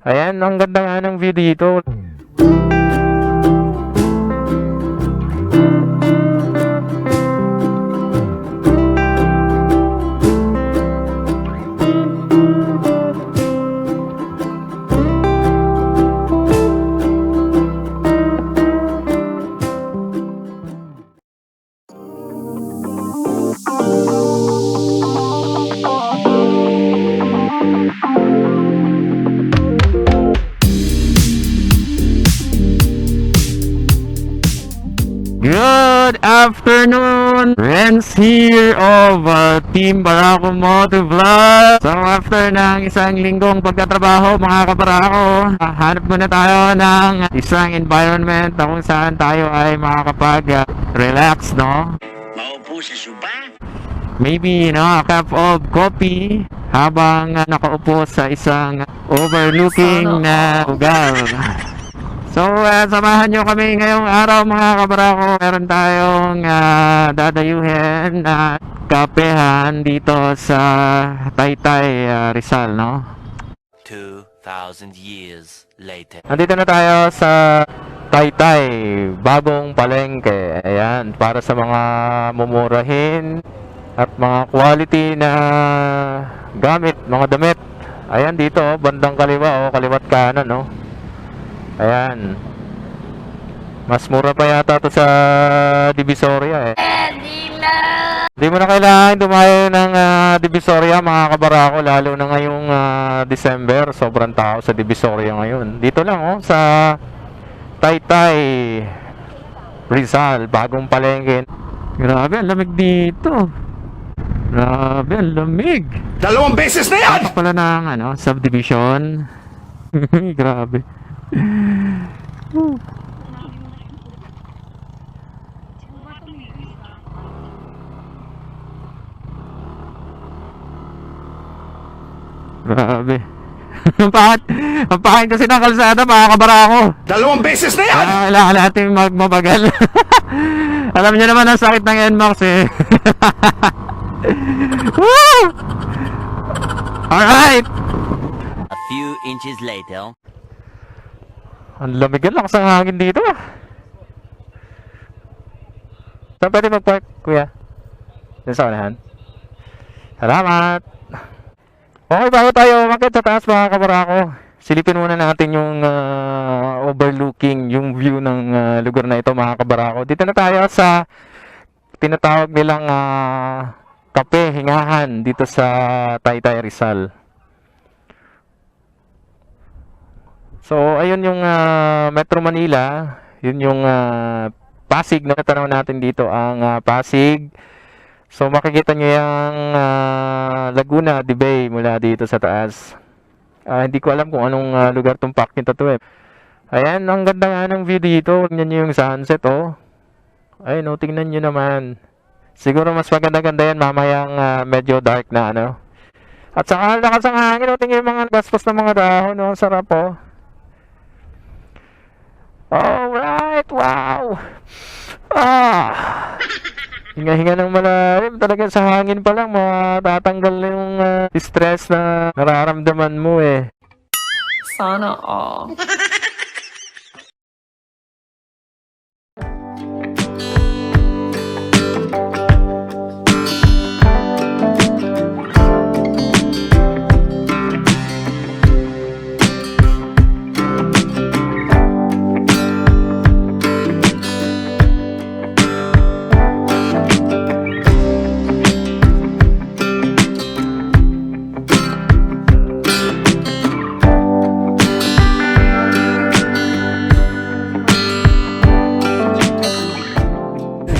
Ayan, ang ganda nga ng view dito. Good afternoon! Renz here of Team Barako Moto Vlog. So after ng isang linggong pagtatrabaho mga kabarako, hanap muna tayo ng isang environment na kung saan tayo ay makakapag-relax, no? Maupo sa suba? Maybe, a cup of coffee habang nakaupo sa isang overlooking na lugar. So, samahan nyo kami ngayong araw mga kabarako. Meron tayong dadayuhin at kapehan dito sa Taytay, Rizal, no? 2,000 years later. Nandito na tayo sa Taytay, bagong palengke. Ayan, para sa mga mumurahin at mga quality na gamit, mga damit. Ayan dito, bandang kaliwa, kaliwat kanan, no? Ayan. Mas mura pa yata to sa Divisoria, eh. Hindi mo na kailangan dumayo ng Divisoria mga kabarako, lalo na ngayong December. Sobrang tao sa Divisoria ngayon. Dito lang, sa Taytay, Rizal, bagong palengke. Grabe, ang lamig dito. Grabe, ang lamig. 2 beses na yan! Tapos pala ng subdivision. Grabe. Grabe. Ang pangit kasi ng kalsada mga kabarako. 2 beses na yan! Kailangan natin magmabagal. Alam niyo naman ang sakit ng NMAX, eh. Woo! Alright. A few inches later. Ang lamig, ang lakas ng hangin dito, ah. Saan pwede mag-park, kuya? Diyan sa unahan. Salamat. Okay, bago tayo umakyat sa taas mga kabarako, silipin muna natin yung overlooking, yung view ng lugar na ito mga kabarako. Dito na tayo sa tinatawag nilang kape, hingahan dito sa Taytay, Rizal. So, ayun yung Metro Manila, yun yung Pasig na natanaw natin dito, ang Pasig. So, makikita nyo yung Laguna de Bay mula dito sa taas. Hindi ko alam kung anong lugar tong parking to, eh. Ayan, ang ganda nga ng view dito. Tingnan nyo yung sunset, oh. Ayun, tingnan nyo naman. Siguro mas maganda-ganda yan mamayang medyo dark na, At saka lakas ang hangin, tingnan yung mga gaspos ng mga dahon, Ang sarap, oh. Alright, wow! Hinga-hinga ng malalim. Talaga sa hangin pa lang, matatanggal yung stress na nararamdaman mo, eh. Sana all.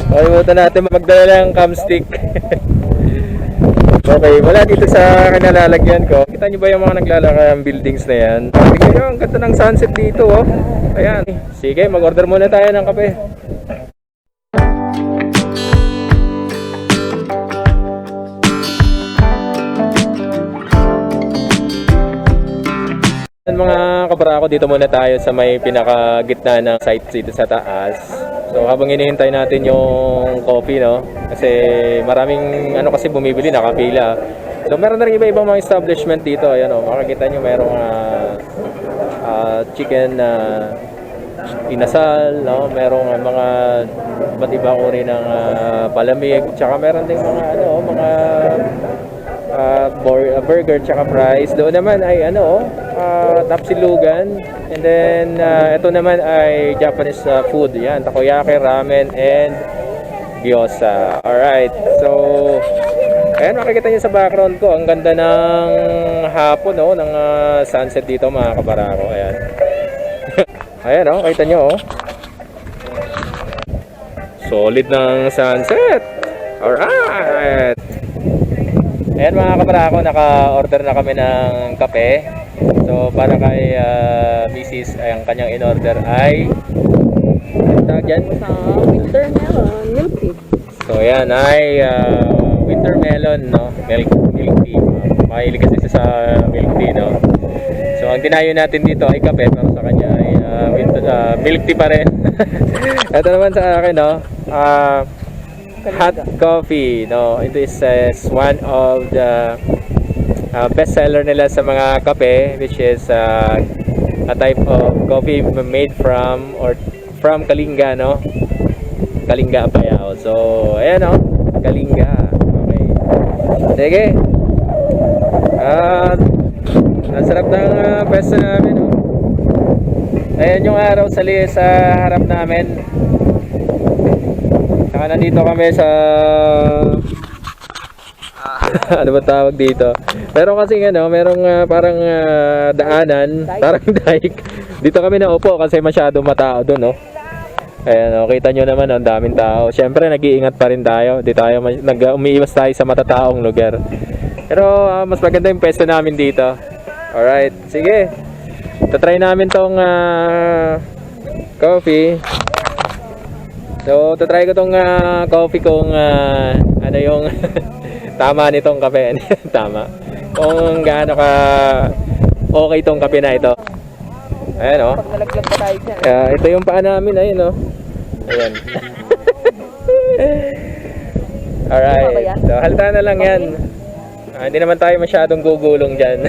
Kalimutan natin magdala ng cam stick. Okay, wala dito sa kinalalagyan ko. Kita nyo ba yung mga naglalakang buildings na yan? Tingnan nyo, ang ganda ng sunset dito, oh. Ayan. Sige, mag-order muna tayo ng kape. Mga kabarako, dito muna tayo sa may pinakagitna ng site dito sa taas. So habang hinihintay natin yung coffee, kasi maraming kasi bumibili, nakapila. So meron na rin iba-ibang mga establishment dito. Ayan, makikita nyo merong chicken na inasal, no? Merong mga iba't ibang uri ng palamig, tsaka meron ding mga mga burger tsaka fries. Doon naman ay tapsilugan. And then ito naman ay Japanese food. Yan, takoyaki, ramen and gyoza. Alright. So ayan, makikita niyo sa background ko, ang ganda ng hapon, ng sunset dito, mga kabarako. Ayan. Ayan, kita nyo, solid ng sunset. Alright. Ayan, mga kabarako, naka-order na kami ng kape. So para kay Mrs. ang kanyang in-order ay tawag dyan? Winter melon, milk tea. So ayan ay winter melon, milk tea. Mahilig kasi siya sa milk tea, So ang dinayo natin dito ay kape, pero sa kanya ay milk tea pa rin. Ito naman sa akin, hot coffee, It is one of the best seller nila sa mga kape, which is a type of coffee made from Kalinga, Kalinga Apayao. So ayan, Kalinga. Okay. Sige. Ang sarap ng pwesto namin, Ayan yung araw sa harap namin. Saka nandito kami sa ano ba tawag dito? Pero kasi merong parang daanan, parang dike. Dito kami naupo kasi masyado matao doon, Ayan, kita nyo naman, ang daming tao. Siyempre, nag-iingat pa rin tayo. Di tayo umiiwas tayo sa matataong lugar. Pero mas maganda yung pwesto namin dito. Alright, sige. Tatry namin tong coffee. So, tatry ko tong coffee kung ano yung tama nitong kape. Tama. Kung gaano ka okay tong kape na ito. Ayan, Pag nalaglag pa tayo dyan. ito yung paa namin, ayun, Ayan. Alright. So, halata na lang yan. Hindi naman tayo masyadong gugulong dyan.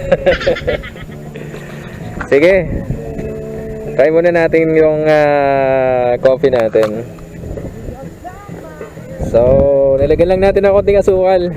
Sige. Try muna natin yung coffee natin. So, nilagyan lang natin ng konting asukal.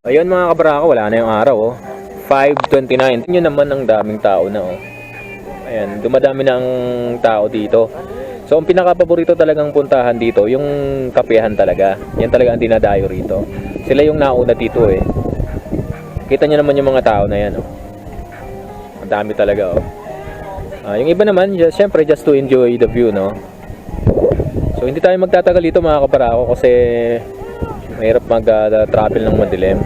Ayun, mga kabarako, wala na yung araw, 5:29. Yun naman, ang daming tao na, Ayan, dumadami na ang tao dito. So, ang pinaka-paborito talagang puntahan dito, yung kapehan talaga. Yan talaga ang dinadayo rito. Sila yung nauna dito, Kita nyo naman yung mga tao na yan, Ang dami talaga, yung iba naman, syempre, just to enjoy the view, So, hindi tayo magtatagal dito, mga kabarako, kasi mahirap mag-travel ng madilim.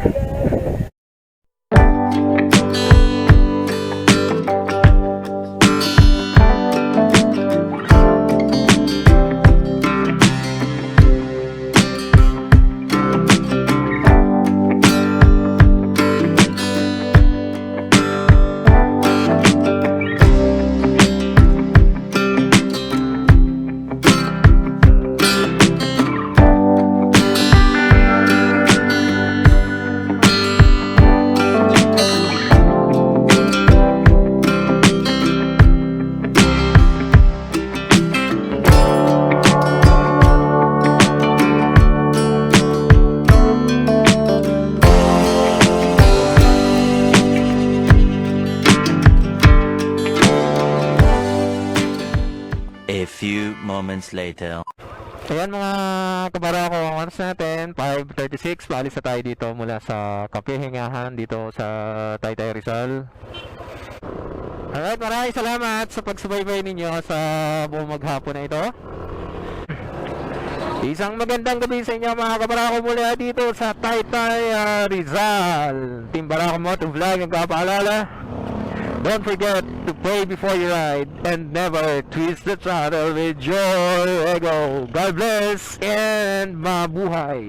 A few moments later. Ayan mga kabarako, ang oras natin, 5:36, paalis na tayo dito mula sa Kapihingahan dito sa Taytay Rizal. Alright, maraming salamat sa pagsubaybay ninyo sa buong maghapon na ito. Isang magandang gabi sa inyo mga kabarako mula dito sa Taytay Rizal. Team Barako Moto Vlog ang kapaalala. Don't forget to pray before you ride and never twist the throttle with your ego. God bless and mabuhay.